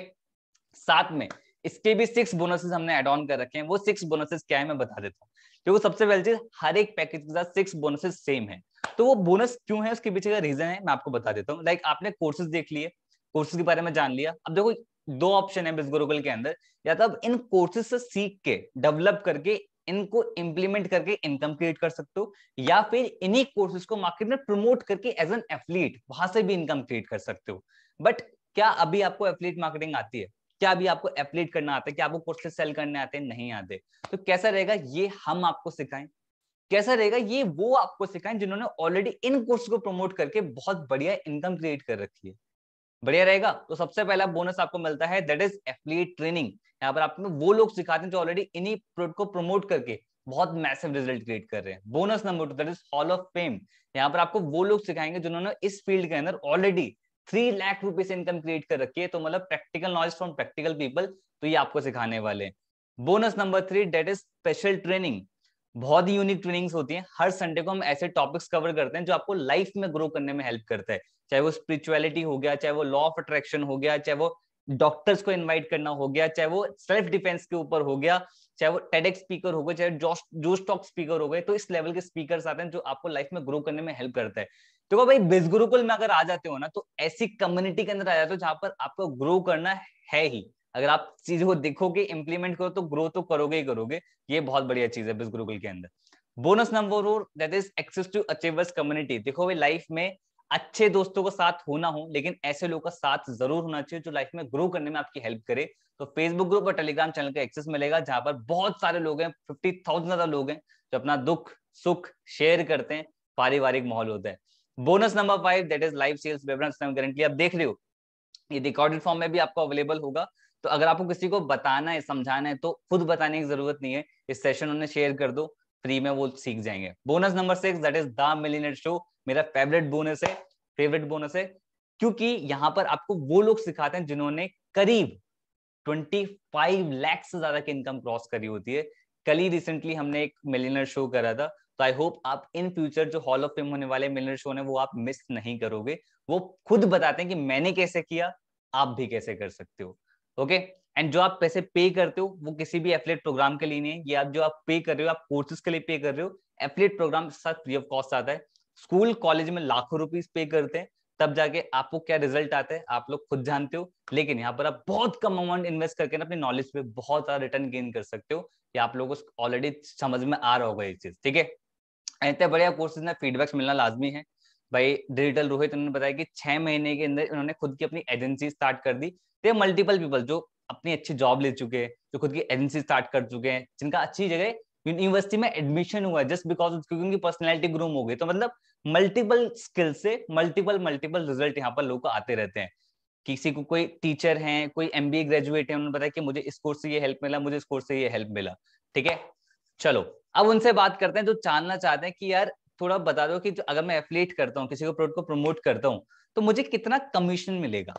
साथ में इसके भी 6 बोनसेस हमने एड ऑन कर रखे हैं। वो 6 बोनसेस क्या है मैं बता देता हूँ, क्योंकि सबसे पहली चीज हर एक पैकेज के साथ 6 बोनसेस सेम है। तो वो बोनस क्यों है उसके पीछे का रीजन है मैं आपको बता देता हूँ। लाइक आपने कोर्सेज देख लिए, कोर्सेज के बारे में जान लिया। अब देखो दो ऑप्शन है बिजगुरुकुल के अंदर, या तो आप इन कोर्सेज से सीख के डेवलप करके इनको इंप्लीमेंट करके इनकम क्रिएट कर सकते हो, या फिर इन्हीं कोर्सेज को मार्केट में प्रमोट करके एज एन एफिलिएट वहां से भी इनकम क्रिएट कर सकते हो। बट क्या अभी आपको एफिलिएट मार्केटिंग आती है? क्या अभी आपको एफिलिएट करना आता है? क्या आपको कोर्सेज सेल करने आते हैं? नहीं आते। तो कैसा रहेगा ये हम आपको सिखाएं, कैसा रहेगा ये वो आपको सिखाएं जिन्होंने ऑलरेडी इन कोर्स को प्रमोट करके बहुत बढ़िया इनकम क्रिएट कर रखी है। बढ़िया रहेगा। तो सबसे पहला बोनस आपको मिलता है दैट इज एफिलिएट ट्रेनिंग। यहाँ पर आपको वो लोग सिखाते हैं जो ऑलरेडी इन्हीं प्रोडक्ट को प्रमोट करके बहुत मैसिव रिजल्ट क्रिएट कर रहे हैं। Bonus number 2 that is hall of fame. यहाँ पर आपको वो लोग सिखाएंगे जिन्होंने इस फील्ड के अंदर ऑलरेडी 3 लाख रुपए से इनकम क्रिएट कर रखी है। तो मतलब practical knowledge from practical people, तो ये आपको सिखाने वाले हैं। Bonus number 3 that is special training. बहुत ही यूनिक ट्रेनिंग्स होती हैं। हर संडे को हम ऐसे टॉपिक्स कवर करते हैं जो आपको लाइफ में ग्रो करने में हेल्प करता है, चाहे वो स्पिरिचुअलिटी हो गया, चाहे वो लॉ ऑफ अट्रैक्शन हो गया, चाहे वो डॉक्टर्स को इनवाइट करना हो गया, चाहे वो सेल्फ डिफेंस के ऊपर हो गया, चाहे वो टेडेक्स स्पीकर हो गए, चाहे जोश टॉक स्पीकर हो गए। तो इस लेवल के स्पीकर्स आते हैं जो आपको लाइफ में ग्रो करने में हेल्प करता है। तो भाई बिजगुरुकुल में अगर आ जाते हो ना तो ऐसी कम्युनिटी के अंदर आ जाते हो जहां पर आपको ग्रो करना है ही। अगर आप चीजों को देखोगे इंप्लीमेंट करो तो ग्रो तो करोगे ही करोगे। ये बहुत बढ़िया चीज है बिजगुरुकुल के अंदर। Bonus number 4 that is access to achievers community. देखो भाई लाइफ में अच्छे दोस्तों का साथ होना हो, लेकिन ऐसे लोगों का साथ जरूर होना चाहिए जो लाइफ में ग्रो करने में आपकी हेल्प करे। तो फेसबुक ग्रुप और टेलीग्राम चैनल का एक्सेस मिलेगा जहां पर बहुत सारे लोग हैं, 50,000 ज्यादा लोग हैं जो अपना दुख सुख शेयर करते हैं, पारिवारिक माहौल होता है। Bonus number 5 that is live sales webinar guarantee. आप देख रहे हो ये रिकॉर्डेड फॉर्म में भी आपको अवेलेबल होगा। तो अगर आपको किसी को बताना है समझाना है तो खुद बताने की जरूरत नहीं है, इस सेशन उन्हें शेयर कर दो, फ्री में वो सीख जाएंगे। Bonus number 6 that is the millionaire show. मेरा फेवरेट बोनस है क्योंकि यहाँ पर आपको वो लोग सिखाते हैं जिन्होंने करीब 25 लाख से ज्यादा की इनकम क्रॉस करी होती है। कल ही रिसेंटली हमने एक मिलियनेयर शो करा था, तो आई होप आप इन फ्यूचर जो हॉल ऑफ फेम होने वाले मिलियनेयर शो ने वो आप मिस नहीं करोगे। वो खुद बताते हैं कि मैंने कैसे किया, आप भी कैसे कर सकते हो। ओके, एंड जो आप पैसे पे करते हो वो किसी भी एफिलिएट प्रोग्राम के लिए नहीं है। ये आप जो आप पे कर रहे हो आप कोर्सेज के लिए पे कर रहे हो, एफिलिएट प्रोग्राम के साथ फ्री ऑफ कॉस्ट आता है। स्कूल कॉलेज में लाखों रुपीस पे करते हैं तब जाके आपको क्या रिजल्ट आता है आप लोग खुद जानते हो। लेकिन यहाँ पर आप बहुत कम अमाउंट इन्वेस्ट करके ना अपनी नॉलेज पे बहुत सारा रिटर्न गेन कर सकते हो। ये आप लोगों को ऑलरेडी समझ में आ रहा होगा ये चीज। ठीक है, इतने बढ़िया कोर्सेज में फीडबैक्स मिलना लाजमी है। भाई डिजिटल रोहित उन्होंने बताया कि 6 महीने के अंदर इन्होंने खुद की अपनी एजेंसी स्टार्ट कर दी। तो मल्टीपल पीपल जो अपनी अच्छी जॉब ले चुके हैं, जो खुद की एजेंसी स्टार्ट कर चुके हैं, जिनका अच्छी जगह यूनिवर्सिटी में एडमिशन हुआ है जस्ट बिकॉज क्योंकि उनकी पर्सनैलिटी ग्रूम हो गई। तो मतलब मल्टीपल स्किल से मल्टीपल रिजल्ट यहाँ पर लोग आते रहते हैं। किसी को कोई टीचर है, कोई एमबीए ग्रेजुएट है, उन्होंने बताया कि मुझे इस कोर्स से ये हेल्प मिला, मुझे इस कोर्स से ये हेल्प मिला। ठीक है, चलो अब उनसे बात करते हैं जो जानना चाहते हैं कि यार थोड़ा बता दो कि अगर मैं एफिलिएट करता हूँ, किसी को प्रोडक्ट को प्रमोट करता हूँ, तो मुझे कितना कमीशन मिलेगा।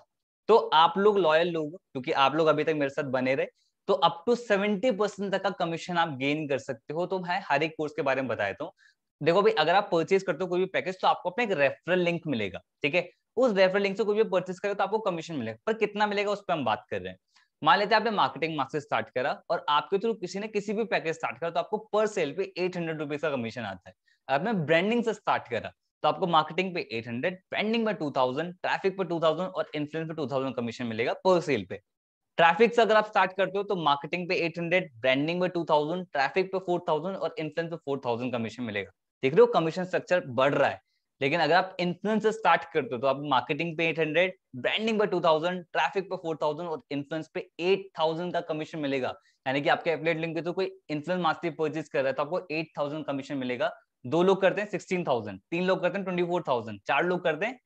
तो आप लोग लॉयल लोग क्योंकि आप लोग अभी तक मेरे साथ बने रहे, तो अप टू 70% तक का कमीशन आप गेन कर सकते हो। तो मैं हर एक कोर्स के बारे में बताता हूँ। देखो भाई अगर आप परचेज करते हो कोई भी पैकेज तो आपको अपना एक रेफरल लिंक मिलेगा। ठीक है, उस रेफरल लिंक से कोई भी परचेज करेगा तो आपको कमीशन मिलेगा, पर कितना मिलेगा उस पर हम बात कर रहे हैं। मान लेते हैं आपने मार्केटिंग मास्टर स्टार्ट करा और आपके थ्रू किसी ने किसी भी पैकेज स्टार्ट करा तो आपको पर सेल पे 800 रुपीज का कमीशन आता है। आपने ब्रांडिंग से स्टार्ट करा तो आपको मार्केटिंग पे 800, ब्रांडिंग पे 2000, ट्रैफिक पे 2000 और इन्फ्लुएंस पे 2000 कमीशन मिलेगा पर सेल पे। ट्रैफिक से अगर आप स्टार्ट करते हो तो मार्केटिंग पे 800, ब्रांडिंग पे 2000, ट्रैफिक पे 4000 और इन्फ्लुएंस पे 4000 कमीशन मिलेगा। देख रहे हो कमीशन स्ट्रक्चर बढ़ रहा है। लेकिन अगर आप इन्फ्लुएंस से स्टार्ट करते हो तो आप मार्केटिंग पे 800, ब्रांडिंग पे 2000, ट्रैफिक पे 4000 और इन्फ्लुएंस पे 8000 का कमीशन मिलेगा। यानी कि आपके एफिलिएट लिंक पे तो कोई इन्फ्लुएंस मास्टर परचेज कर रहा है तो आपको 8000 कमीशन मिलेगा। 2 लोग करते हैं 16,000, 3 लोग करते हैं 24,000, 4 लोग करते हैं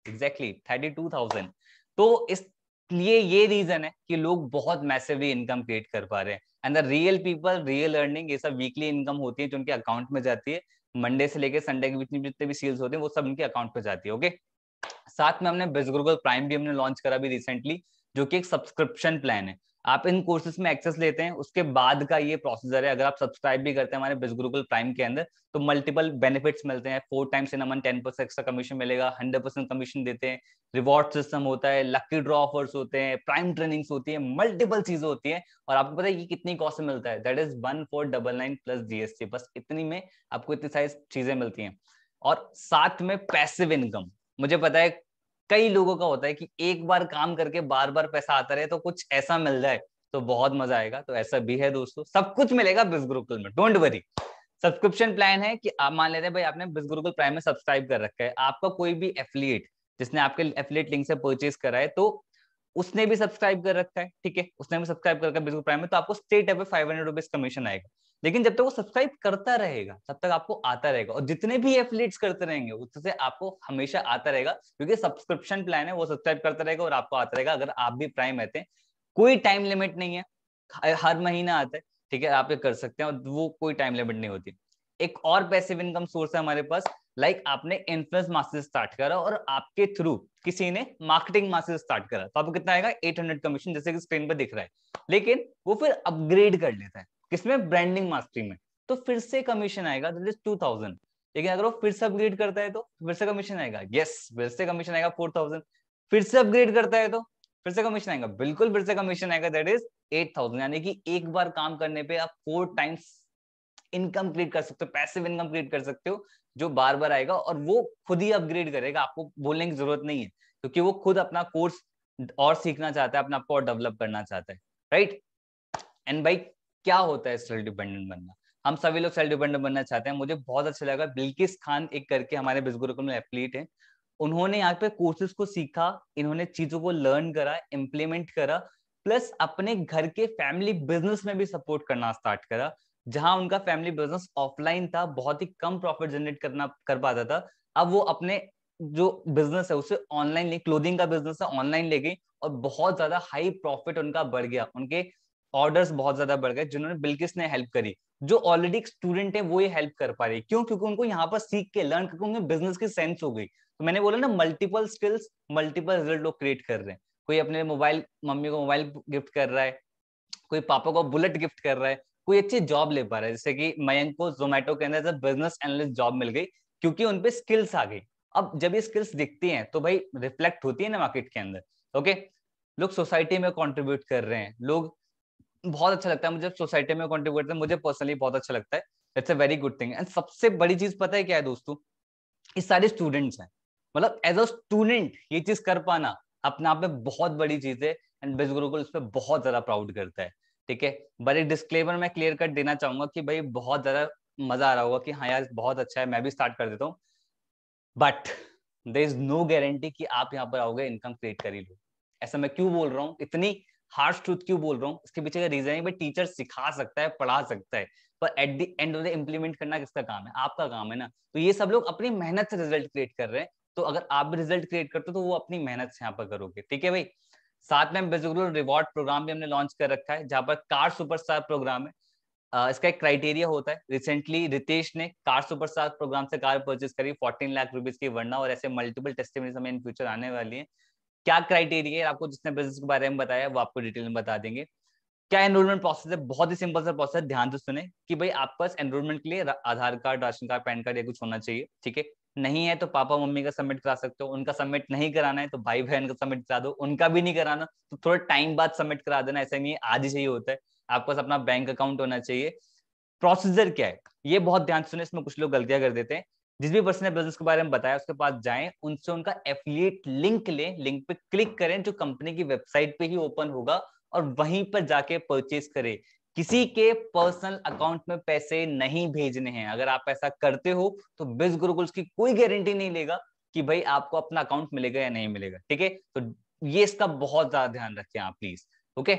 एग्जैक्टली 32,000। तो इसलिए ये रीजन है कि लोग बहुत मैसिवली इनकम क्रिएट कर पा रहे हैं। And the real people, real earning, ये सब वीकली इनकम होती है जो उनके अकाउंट में जाती है। मंडे से लेकर संडे के बीच में जितने भी सेल्स होते हैं वो सब उनके अकाउंट पे जाती है। ओके, साथ में हमने बिजगुरुकुल प्राइम भी हमने लॉन्च करा भी रिसेंटली, जो कि एक सब्सक्रिप्शन प्लान है। आप इन कोर्सेज में एक्सेस लेते हैं, उसके बाद का ये प्रोसीजर है। अगर आप सब्सक्राइब भी करते हैं हमारे बिजगुरुकुल प्राइम के अंदर तो मल्टीपल बेनिफिट्स मिलते हैं। 4 times in a month 10% extra commission मिलेगा, 100% कमीशन देते हैं, रिवॉर्ड सिस्टम होता है, लकी ड्रॉ ऑफर्स होते हैं, प्राइम ट्रेनिंग्स होती है, मल्टीपल चीजें होती है। और आपको पता है कि कितनी कॉस्ट में मिलता है? That is 1499 plus GST. बस इतनी में आपको इतनी सारी चीजें मिलती हैं। और साथ में पैसिव इनकम। मुझे पता है कई लोगों का होता है कि एक बार काम करके बार बार पैसा आता रहे, तो कुछ ऐसा मिल जाए तो बहुत मजा आएगा। तो ऐसा भी है दोस्तों, सब कुछ मिलेगा बिजगुरुकुल में, डोंट वरी। सब्सक्रिप्शन प्लान है कि आप मान लेते हैं भाई आपने बिजगुरुकुल प्राइम में सब्सक्राइब कर रखा है, आपका कोई भी एफिलिएट जिसने आपके एफिलिएट लिंक से परचेज करा है तो उसने भी सब्सक्राइब कर रखा है, ठीक है, उसने भी सब्सक्राइब कर रखा है बिजगुरुकुल प्राइम में, तो आपको स्ट्रेट अवे 500 रुपीज कमीशन आएगा। लेकिन जब तक वो सब्सक्राइब करता रहेगा तब तक आपको आता रहेगा, और जितने भी एफिलिएट्स करते रहेंगे उससे आपको हमेशा आता रहेगा, क्योंकि सब्सक्रिप्शन प्लान है, वो सब्सक्राइब करता रहेगा और आपको आता रहेगा। अगर आप भी प्राइम रहते हैं, कोई टाइम लिमिट नहीं है, हर महीना आता है, ठीक है, आप ये कर सकते हैं और वो कोई टाइम लिमिट नहीं होती। एक और पैसिव इनकम सोर्स है हमारे पास, लाइक आपने इन्फ्लुएंस मास्टर स्टार्ट करा और आपके थ्रू किसी ने मार्केटिंग मास्टर स्टार्ट करा, तो आपको कितना आएगा? 800 कमीशन, जैसे कि स्क्रीन पर दिख रहा है। लेकिन वो फिर अपग्रेड कर लेता है किसमें? ब्रांडिंग मास्टरी में, तो फिर से कमीशन आएगा, दैट इज 2000। लेकिन अगर वो फिर से अपग्रेड करता है तो फिर से कमीशन आएगा, यस, फिर से कमीशन आएगा 4000। फिर से अपग्रेड करता है तो फिर से कमीशन आएगा, बिल्कुल फिर से कमीशन आएगा, दैट इज 8000। यानी कि एक बार काम करने पे आप 4 टाइम्स इनकम क्रिएट कर सकते हो, पैसिव इनकम क्रिएट कर सकते हो, जो बार बार आएगा और वो खुद ही अपग्रेड करेगा, आपको बोलने की जरूरत नहीं है, क्योंकि वो खुद अपना कोर्स और सीखना चाहता है, अपने आप को और डेवलप करना चाहता है, राइट। एंड भाई क्या होता है सेल्फ डिपेंडेंट बनना? हम सभी लोग सेल्फ डिपेंडेंट बनना चाहते हैं। मुझे बहुत अच्छा लगा, बिल्किस खान एक करके हमारे बिजगुरुकुल में एथलीट है, उन्होंने यहाँ पे कोर्सेज को सीखा, इन्होंने चीजों को लर्न करा, इम्प्लीमेंट करा, प्लस अपने घर के फैमिली बिजनेस में भी सपोर्ट करना स्टार्ट करा। जहां उनका फैमिली बिजनेस ऑफलाइन था, बहुत ही कम प्रॉफिट जनरेट करना कर पाता था, अब वो अपने जो बिजनेस है उसे ऑनलाइन ले, क्लोथिंग का बिजनेस है, ऑनलाइन ले गई और बहुत ज्यादा हाई प्रॉफिट उनका बढ़ गया, उनके ऑर्डर्स बहुत ज्यादा बढ़ गए, जिन्होंने बिल्किस ने हेल्प करी। जो ऑलरेडी एक स्टूडेंट है वो ये हेल्प कर पा रही, क्यों? क्योंकि उनको यहाँ पर सीख के लर्न करके उनके बिजनेस की सेंस हो गई। तो मैंने बोला ना, मल्टीपल स्किल्स मल्टीपल रिजल्ट लोग क्रिएट कर रहे हैं। कोई अपने मोबाइल, मम्मी को मोबाइल गिफ्ट कर रहा है, कोई पापा को बुलेट गिफ्ट कर रहा है, कोई अच्छी जॉब ले पा रहा है, जैसे कि मयंक को जोमेटो के अंदर बिजनेस एनालिस्ट जॉब मिल गई, क्योंकि उनपे स्किल्स आ गई। अब जब ये स्किल्स दिखती हैं तो भाई रिफ्लेक्ट होती है ना मार्केट के अंदर। ओके, लोग सोसाइटी में कंट्रीब्यूट कर रहे हैं, लोग, बहुत अच्छा लगता है मुझे सोसाइटी में कंट्रीब्यूट करते हैं, मुझे पर्सनली बहुत अच्छा लगता है, it's a very good thing. And सबसे बड़ी चीज पता है क्या है दोस्तों? ये सारे स्टूडेंट्स हैं, मतलब एज अ स्टूडेंट ये चीज कर पाना अपने आप में बहुत बड़ी चीज है, एंड बिज गुरुकुल इस पे बहुत ज्यादा प्राउड करता है, ठीक है। बट एक डिस्क्लेमर मैं क्लियर कट देना चाहूंगा कि भाई बहुत ज्यादा मजा आ रहा होगा कि हाँ यार बहुत अच्छा है, मैं भी स्टार्ट कर देता हूँ, but there is no guarantee कि आप यहाँ पर आओगे इनकम क्रिएट कर ही लो। ऐसा मैं क्यों बोल रहा हूँ, इतनी हार्श ट्रूथ क्यों बोल रहा हूँ? इसके पीछे का रीजन है भाई, टीचर सिखा सकता है, पढ़ा सकता है, पर at the end of the implement करना किसका काम है? आपका काम है ना। तो ये सब लोग अपनी मेहनत से रिजल्ट क्रिएट कर रहे हैं, तो अगर आप भी रिजल्ट क्रिएट करते हो तो वो अपनी मेहनत से यहाँ पर करोगे, ठीक है भाई। साथ में बिजगुरुकुल रिवॉर्ड प्रोग्राम भी हमने लॉन्च कर रखा है, जहां पर कार सुपरस्टार प्रोग्राम है। इसका एक क्राइटेरिया होता है, रिसेंटली रितेश ने कार सुपरस्टार प्रोग्राम से कार परचेज करी 14 लाख रुपीज की, वरना और ऐसे मल्टीपल टेस्टिमनीज हमें इन फ्यूचर आने वाली है। क्या क्राइटेरिया है, आपको जिसने बिजनेस के बारे में बताया वो आपको डिटेल में बता देंगे। क्या एनरोलमेंट प्रोसेस है? बहुत ही सिंपल सा प्रोसेस है, ध्यान से सुने कि भाई आपके पास एनरोलमेंट के लिए Aadhaar card, ration card, PAN card या कुछ होना चाहिए, ठीक है। नहीं है तो पापा मम्मी का सबमिट करा सकते हो, उनका सबमिट नहीं कराना है तो भाई बहन का सबमिट करा दो, उनका भी नहीं कराना तो थोड़ा टाइम बाद सबमिट करा देना, ऐसा नहीं आज ही चाहिए होता है। आपके पास अपना बैंक अकाउंट होना चाहिए। प्रोसीजर क्या है ये बहुत ध्यान सुने, इसमें कुछ लोग गलतियां कर देते हैं। जिस भी पर्सन ने बिजनेस के बारे में बताया उसके पास जाएं, उनसे उनका एफिलिएट लिंक लें, लिंक पे क्लिक करें जो कंपनी की वेबसाइट पे ही ओपन होगा, और वहीं पर जाके परचेज करें। किसी के पर्सनल अकाउंट में पैसे नहीं भेजने हैं। अगर आप ऐसा करते हो तो बिज गुरुकुल की कोई गारंटी नहीं लेगा कि भाई आपको अपना अकाउंट मिलेगा या नहीं मिलेगा, ठीक है। तो ये इसका बहुत ज्यादा ध्यान रखें आप प्लीज। ओके,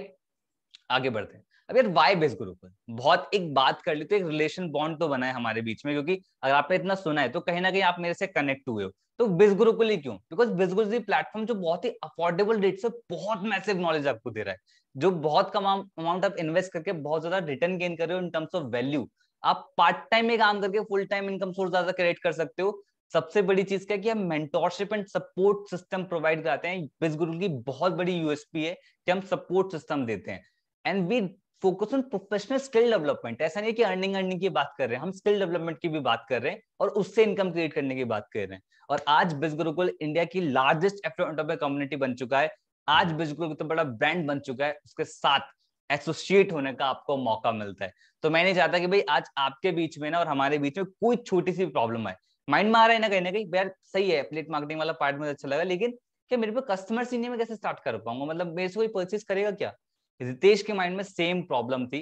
आगे बढ़ते हैं। अब यार वाई बिज गुरुकुल, बहुत एक बात कर लेते, एक रिलेशन बॉन्ड तो बना है हमारे बीच में, क्योंकि अगर आपने इतना सुना है तो कहीं ना कहीं आप मेरे से कनेक्ट हुए हो। तो बिज गुरुकुल ही क्यों? बिकॉज बिज गुरुकुल प्लेटफॉर्म जो बहुत ही अफोर्डेबल रेट से बहुत मैसिव नॉलेज आपको दे रहा है, जो बहुत कम अमाउंट आप इन्वेस्ट करके बहुत ज्यादा रिटर्न गेन कर रहे हो इन टर्म्स ऑफ वैल्यू। आप पार्ट टाइम में काम करके फुल टाइम इनकम सोर्स ज्यादा क्रिएट कर सकते हो। सबसे बड़ी चीज क्या है कि हम mentorship and support system provide कराते हैं। बिज गुरुकुल की बहुत बड़ी यूएसपी है कि हम सपोर्ट सिस्टम देते हैं and we focus on professional skill development. ऐसा नहीं कि अर्निंग की बात कर रहे हैं, हम स्किल डेवलपमेंट की भी बात कर रहे हैं और उससे इनकम क्रिएट करने की बात कर रहे हैं। और आज बिज गुरुकुल इंडिया की लार्जेस्ट एफिलिएट कम्युनिटी बन चुका है। आज बिज गुरुकुल तो बड़ा ब्रांड बन चुका है, उसके साथ एसोसिएट होने का आपको मौका मिलता है। तो मैं नहीं चाहता कि भाई आज आपके बीच में ना और हमारे बीच में कोई छोटी सी प्रॉब्लम है। माइंड में आ रहा है ना कहीं यार सही है, एफिलिएट मार्केटिंग वाला पार्ट मुझे अच्छा लगा, लेकिन क्या मेरे पे कस्टमर्स ही नहीं, मैं कैसे स्टार्ट कर पाऊंगा? मतलब मेरे से कोई परचेज करेगा क्या? रितेश के माइंड में सेम प्रॉब्लम थी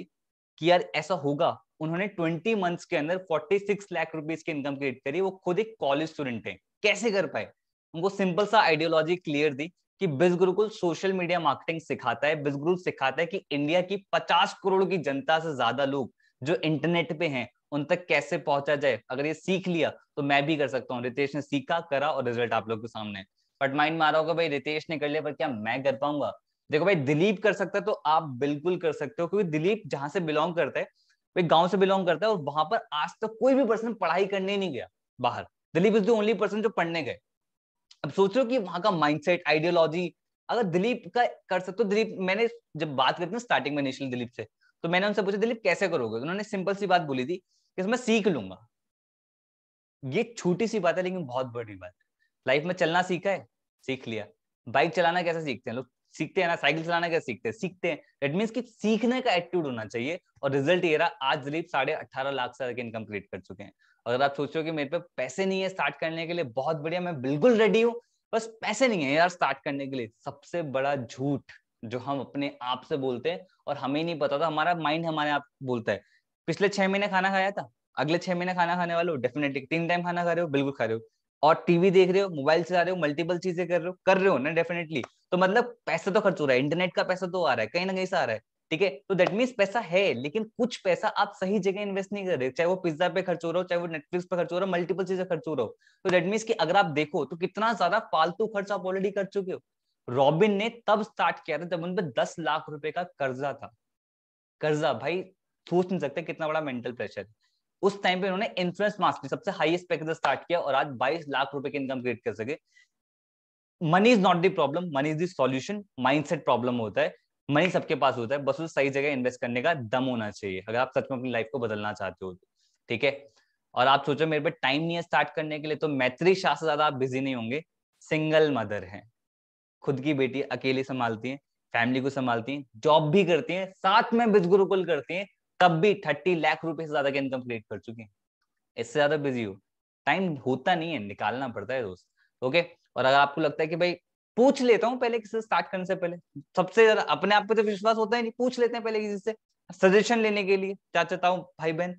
कि यार ऐसा होगा। उन्होंने 20 मंथ्स के अंदर 46 लाख रुपीस की इनकम क्रिएट करी। वो खुद एक कॉलेज स्टूडेंट है, कैसे कर पाए? उनको सिंपल सा आइडियोलॉजी क्लियर दी कि बिज गुरुकुल सोशल मीडिया मार्केटिंग सिखाता है। बिज गुरुकुल सिखाता है कि इंडिया की 50 करोड़ की जनता से ज्यादा लोग जो इंटरनेट पे हैं उन तक कैसे पहुंचा जाए। अगर ये सीख लिया तो मैं भी कर सकता हूँ। रितेश ने सीखा, करा और रिजल्ट आप लोग के सामने है। बट माइंड में आ रहा होगा भाई रितेश ने कर लिया पर क्या मैं कर पाऊंगा? देखो भाई, दिलीप कर सकता है तो आप बिल्कुल कर सकते हो, क्योंकि दिलीप जहां से बिलोंग करता है, भाई गांव से बिलोंग करता है और वहां पर आज तक कोई भी पर्सन पढ़ाई करने नहीं गया बाहर। Dilip is the only person जो पढ़ने गए। अब सोच रहे हो कि वहां का माइंडसेट, आइडियोलॉजी अगर दिलीप का कर सकते हो। दिलीप, मैंने जब बात करती हूँ स्टार्टिंग में इनिशियल दिलीप से, तो मैंने उनसे पूछा दिलीप कैसे करोगे? उन्होंने सिंपल सी बात बोली थी कि मैं सीख लूंगा। ये छोटी सी बात है लेकिन बहुत बड़ी बात है। लाइफ में चलना सीखा है, सीख लिया। बाइक चलाना कैसे सीखते हैं लोग? सीखते हैं ना। साइकिल चलाना कैसे सीखते हैं? सीखते हैं। दैट मीन्स कि सीखने का एटीट्यूड होना चाहिए। और रिजल्ट ये रहा, आज दिलीप 18.5 लाख से ज्यादा इनकम क्रिएट कर चुके हैं। अगर आप सोचो कि मेरे पे पैसे नहीं है स्टार्ट करने के लिए, बहुत बढ़िया, मैं बिल्कुल रेडी हूँ, बस पैसे नहीं है यार स्टार्ट करने के लिए। सबसे बड़ा झूठ जो हम अपने आप से बोलते हैं और हमें नहीं पता था, हमारा माइंड हमारे आप बोलता है पिछले 6 महीने खाना खाया था, अगले 6 महीने खाना खाने वाले हो, डेफिनेटली 3 टाइम खाना खा रहे हो, बिल्कुल खा रहे हो। और टीवी देख रहे हो, मोबाइल चला रहे हो, मल्टीपल चीजें कर रहे हो ना, डेफिनेटली। तो मतलब पैसा तो खर्च हो रहा है, इंटरनेट का पैसा तो आ रहा है, कहीं ना कहीं से आ रहा है, ठीक है। तो दैट मीन्स पैसा है, लेकिन कुछ पैसा आप सही जगह इन्वेस्ट नहीं कर रहे, चाहे वो पिज्जा पे खर्च हो रहा हो, चाहे वो नेटफ्लिक्स पे खर्च हो रहा हो, मल्टीपल चीजें खर्च हो रहा हो। तो दैट मीन्स कि अगर आप देखो तो कितना ज्यादा फालतू खर्च आप ऑलरेडी कर चुके हो। रॉबिन ने तब स्टार्ट किया था जब उन पर 10 लाख रुपए का कर्जा था। कर्जा भाई, सोच नहीं सकते कितना बड़ा मेंटल प्रेशर है। उस टाइम पे उन्होंने इन्फ्लुएंस मास्टरी सबसे हाईएस्ट पैकेज स्टार्ट किया और आज 22 लाख रुपए की इनकम क्रिएट कर सके। Money is not the problem, money is the solution. Mindset problem होता है। मनी सबके पास होता है, बस उसे सही जगह इन्वेस्ट करने का दम होना चाहिए अगर आप सच में अपनी लाइफ को बदलना चाहते हो तो, ठीक है। और आप सोचो मेरे पे टाइम नहीं है स्टार्ट करने के लिए, तो मैत्री शाह से ज्यादा आप बिजी नहीं होंगे। सिंगल मदर है, खुद की बेटी अकेली संभालती हैं, फैमिली को संभालती हैं, जॉब भी करती हैं, साथ में बिज गुरुकुल करती हैं, तब भी 30 लाख रुपए से ज्यादा की इनकम क्रिएट कर चुकी हैं। इससे ज्यादा बिजी हो, टाइम होता नहीं है, निकालना पड़ता है दोस्त। ओके। और अगर आपको लगता है कि भाई पूछ लेता हूँ पहले किसी से स्टार्ट करने से पहले, सबसे ज्यादा अपने आप पे तो विश्वास होता है नहीं, पूछ लेते हैं पहले किसी से सजेशन लेने के लिए, क्या चाहता हूँ भाई बहन।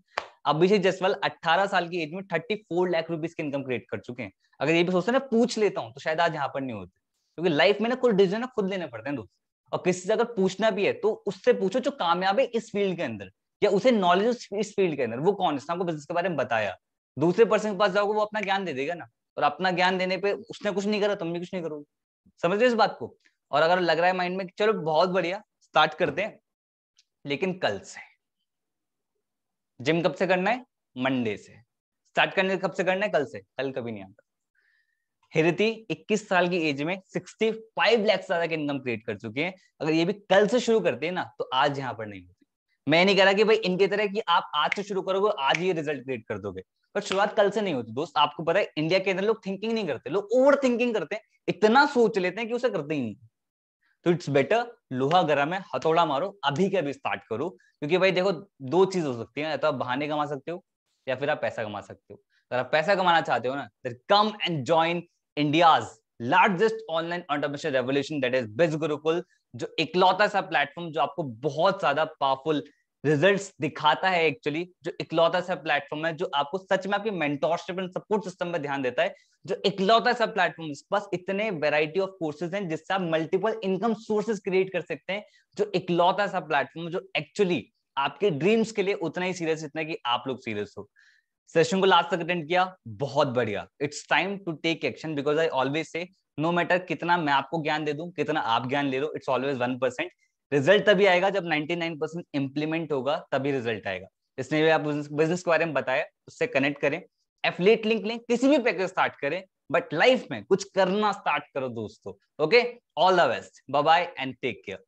अभिषेक जसवाल 18 साल की एज में 34 लाख रुपीज की इनकम क्रिएट कर चुके हैं। अगर ये भी सोचते ना पूछ लेता हूँ, तो शायद आज यहाँ पर नहीं होते, क्योंकि लाइफ में ना कुछ डिसीजन खुद लेने पड़ते हैं दोस्त। और किसी से अगर पूछना भी है तो उससे पूछो जो कामयाब है इस फील्ड के अंदर, या उसे नॉलेज इस फील्ड के अंदर, वो कौन है, आपको बिजनेस के बारे में बताया। दूसरे पर्सन के पास जाओगे वो अपना ज्ञान दे देगा ना, और अपना ज्ञान देने पे उसने कुछ नहीं करा, तुम भी कुछ नहीं करोगे। समझ रहे इस बात को? और अगर लग रहा है माइंड में चलो बहुत बढ़िया स्टार्ट करते हैं, लेकिन कल से जिम कब से करना है? मंडे से। स्टार्ट करने कब से करना है? कल से। कल कभी नहीं आता। हिरती 21 साल की एज में 65 लाख से ज्यादा की इनकम क्रिएट कर चुके हैं। अगर ये भी कल से शुरू करते हैं ना तो आज यहाँ पर नहीं होती। मैं नहीं कह रहा कि भाई इनके तरह कि आप आज से शुरू करोगे आज ये रिजल्ट क्रिएट कर दोगे, पर शुरुआत कल से नहीं होती दोस्त। आपको पता है इंडिया के अंदर लोग थिंकिंग नहीं करते, लोग ओवर थिंकिंग करते हैं, इतना सोच लेते हैं कि उसे करते ही नहीं। तो इट्स बेटर लोहा गर्म है, हथौड़ा मारो, अभी के अभी स्टार्ट करो। क्योंकि भाई देखो, दो चीज हो सकती है, या तो आप बहाने कमा सकते हो या फिर आप पैसा कमा सकते हो। अगर आप पैसा कमाना चाहते हो ना, then come and join India's largest online entrepreneurship revolution, that is Biz Gurukul, जो इकलौता सा प्लेटफॉर्म जो आपको बहुत ज्यादा पावरफुल रिजल्ट्स दिखाता है एक्चुअली, जो इकलौता सा प्लेटफॉर्म है जो आपको सच में आपकी मेंटोरशिप एंड सपोर्ट सिस्टम पे ध्यान देता है, जो इकलौता सा प्लेटफॉर्म, बस इतने वैरायटी ऑफ कोर्सेज हैं जिससे आप मल्टीपल इनकम सोर्सेज क्रिएट कर सकते हैं, जो इकलौता सा प्लेटफॉर्म जो एक्चुअली आपके ड्रीम्स के लिए उतना ही सीरियस, इतना कि आप लोग सीरियस हो। सेशन को लास्ट तक अटेंड किया, बहुत बढ़िया। It's time to take action, because I always say no matter कितना मैं आपको ज्ञान दे दूं, कितना आप ज्ञान ले लो, इट्स ऑलवेज 1%। रिजल्ट तभी आएगा जब 99% इंप्लीमेंट होगा, तभी रिजल्ट आएगा। इसलिए भी आप बिजनेस के बारे में बताया, उससे कनेक्ट करें, एफिलिएट लिंक लें, किसी भी पैकेज स्टार्ट करें, बट लाइफ में कुछ करना स्टार्ट करो दोस्तों। Okay, all the best, bye bye and take care.